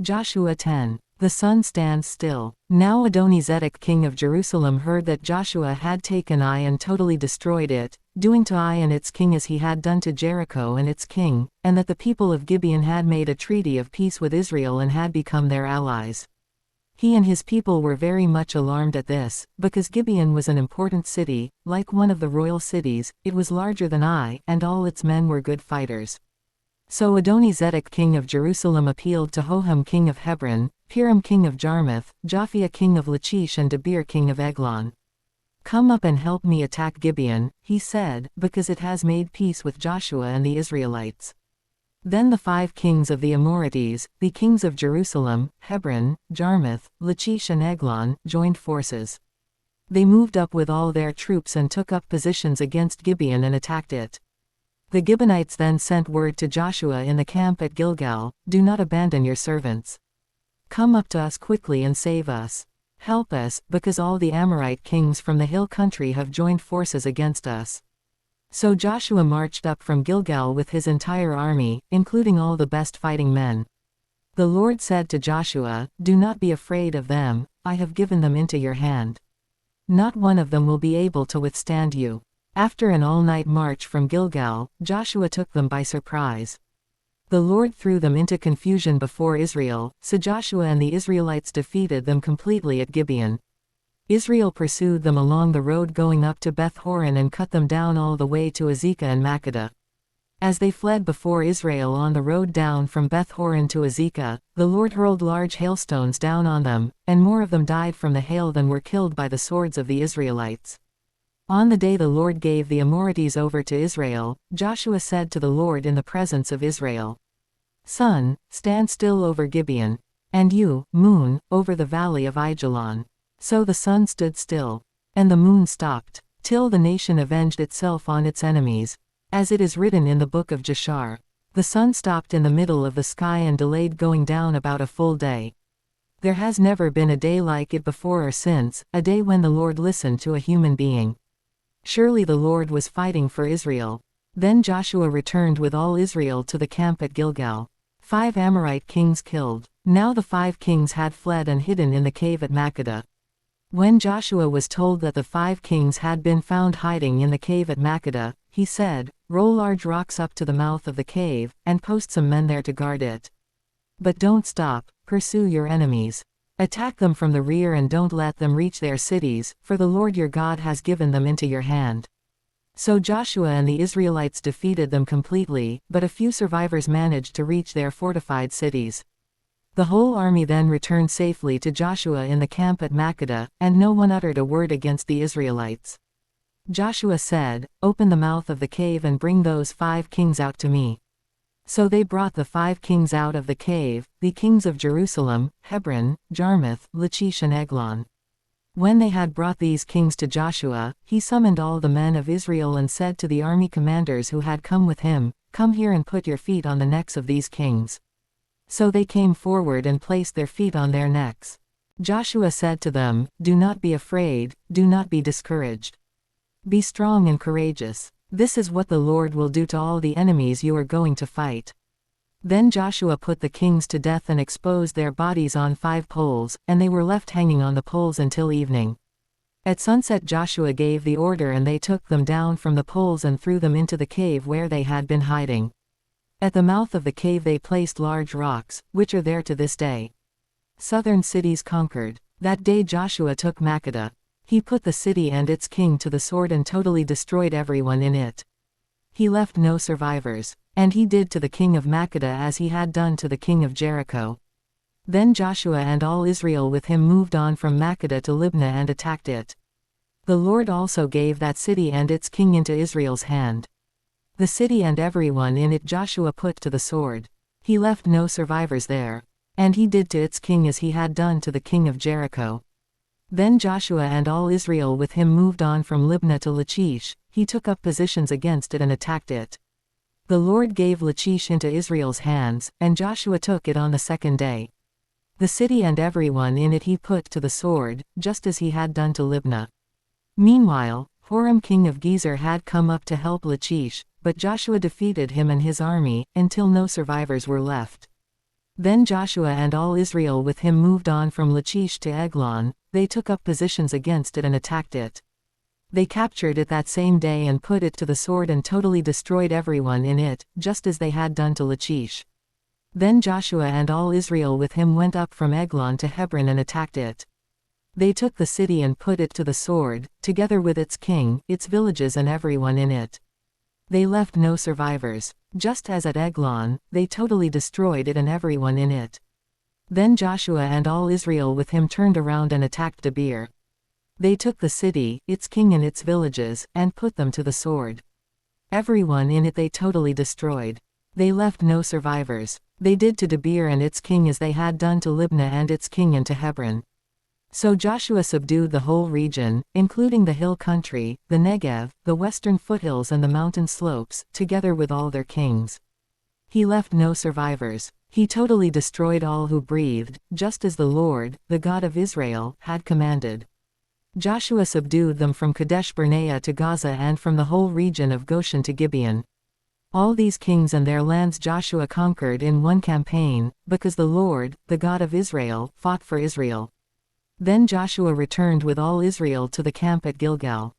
Joshua 10. The sun stands still. Now Adonizedek king of Jerusalem heard that Joshua had taken Ai and totally destroyed it, doing to Ai and its king as he had done to Jericho and its king, and that the people of Gibeon had made a treaty of peace with Israel and had become their allies. He and his people were very much alarmed at this, because Gibeon was an important city, like one of the royal cities. It was larger than Ai, and all its men were good fighters. So Adonizedek king of Jerusalem appealed to Hoham king of Hebron, Piram king of Jarmuth, Japhia king of Lachish and Debir king of Eglon. "Come up and help me attack Gibeon," he said, because it has made peace with Joshua and the Israelites. Then the 5 kings of the Amorites, the kings of Jerusalem, Hebron, Jarmuth, Lachish and Eglon, joined forces. They moved up with all their troops and took up positions against Gibeon and attacked it. The Gibeonites then sent word to Joshua in the camp at Gilgal, "Do not abandon your servants. Come up to us quickly and save us. Help us, because all the Amorite kings from the hill country have joined forces against us." So Joshua marched up from Gilgal with his entire army, including all the best fighting men. The Lord said to Joshua, "Do not be afraid of them, I have given them into your hand. Not one of them will be able to withstand you." After an all-night march from Gilgal, Joshua took them by surprise. The Lord threw them into confusion before Israel, so Joshua and the Israelites defeated them completely at Gibeon. Israel pursued them along the road going up to Beth-horon and cut them down all the way to Azekah and Makkedah. As they fled before Israel on the road down from Beth-horon to Azekah, the Lord hurled large hailstones down on them, and more of them died from the hail than were killed by the swords of the Israelites. On the day the Lord gave the Amorites over to Israel, Joshua said to the Lord in the presence of Israel, "Sun, stand still over Gibeon, and you, moon, over the valley of Aijalon." So the sun stood still, and the moon stopped, till the nation avenged itself on its enemies. As it is written in the book of Jashar, the sun stopped in the middle of the sky and delayed going down about a full day. There has never been a day like it before or since, a day when the Lord listened to a human being. Surely the Lord was fighting for Israel. Then Joshua returned with all Israel to the camp at Gilgal. 5 Amorite kings killed. Now the 5 kings had fled and hidden in the cave at Makkedah. When Joshua was told that the 5 kings had been found hiding in the cave at Makkedah, he said, "Roll large rocks up to the mouth of the cave, and post some men there to guard it. But don't stop, pursue your enemies. Attack them from the rear and don't let them reach their cities, for the Lord your God has given them into your hand." So Joshua and the Israelites defeated them completely, but a few survivors managed to reach their fortified cities. The whole army then returned safely to Joshua in the camp at Makkedah, and no one uttered a word against the Israelites. Joshua said, "Open the mouth of the cave and bring those 5 kings out to me." So they brought the 5 kings out of the cave, the kings of Jerusalem, Hebron, Jarmuth, Lachish and Eglon. When they had brought these kings to Joshua, he summoned all the men of Israel and said to the army commanders who had come with him, "Come here and put your feet on the necks of these kings." So they came forward and placed their feet on their necks. Joshua said to them, "Do not be afraid, do not be discouraged. Be strong and courageous. This is what the Lord will do to all the enemies you are going to fight." Then Joshua put the kings to death and exposed their bodies on 5 poles, and they were left hanging on the poles until evening. At sunset Joshua gave the order and they took them down from the poles and threw them into the cave where they had been hiding. At the mouth of the cave they placed large rocks, which are there to this day. Southern cities conquered. That day Joshua took Makkedah. He put the city and its king to the sword and totally destroyed everyone in it. He left no survivors. And he did to the king of Makkedah as he had done to the king of Jericho. Then Joshua and all Israel with him moved on from Makkedah to Libnah and attacked it. The Lord also gave that city and its king into Israel's hand. The city and everyone in it Joshua put to the sword. He left no survivors there. And he did to its king as he had done to the king of Jericho. Then Joshua and all Israel with him moved on from Libnah to Lachish. He took up positions against it and attacked it. The Lord gave Lachish into Israel's hands, and Joshua took it on the 2nd day. The city and everyone in it he put to the sword, just as he had done to Libnah. Meanwhile, Horam king of Gezer had come up to help Lachish, but Joshua defeated him and his army, until no survivors were left. Then Joshua and all Israel with him moved on from Lachish to Eglon. They took up positions against it and attacked it. They captured it that same day and put it to the sword and totally destroyed everyone in it, just as they had done to Lachish. Then Joshua and all Israel with him went up from Eglon to Hebron and attacked it. They took the city and put it to the sword, together with its king, its villages and everyone in it. They left no survivors. Just as at Eglon, they totally destroyed it and everyone in it. Then Joshua and all Israel with him turned around and attacked Debir. They took the city, its king and its villages, and put them to the sword. Everyone in it they totally destroyed. They left no survivors. They did to Debir and its king as they had done to Libnah and its king and to Hebron. So Joshua subdued the whole region, including the hill country, the Negev, the western foothills and the mountain slopes, together with all their kings. He left no survivors. He totally destroyed all who breathed, just as the Lord, the God of Israel, had commanded. Joshua subdued them from Kadesh Barnea to Gaza and from the whole region of Goshen to Gibeon. All these kings and their lands Joshua conquered in one campaign, because the Lord, the God of Israel, fought for Israel. Then Joshua returned with all Israel to the camp at Gilgal.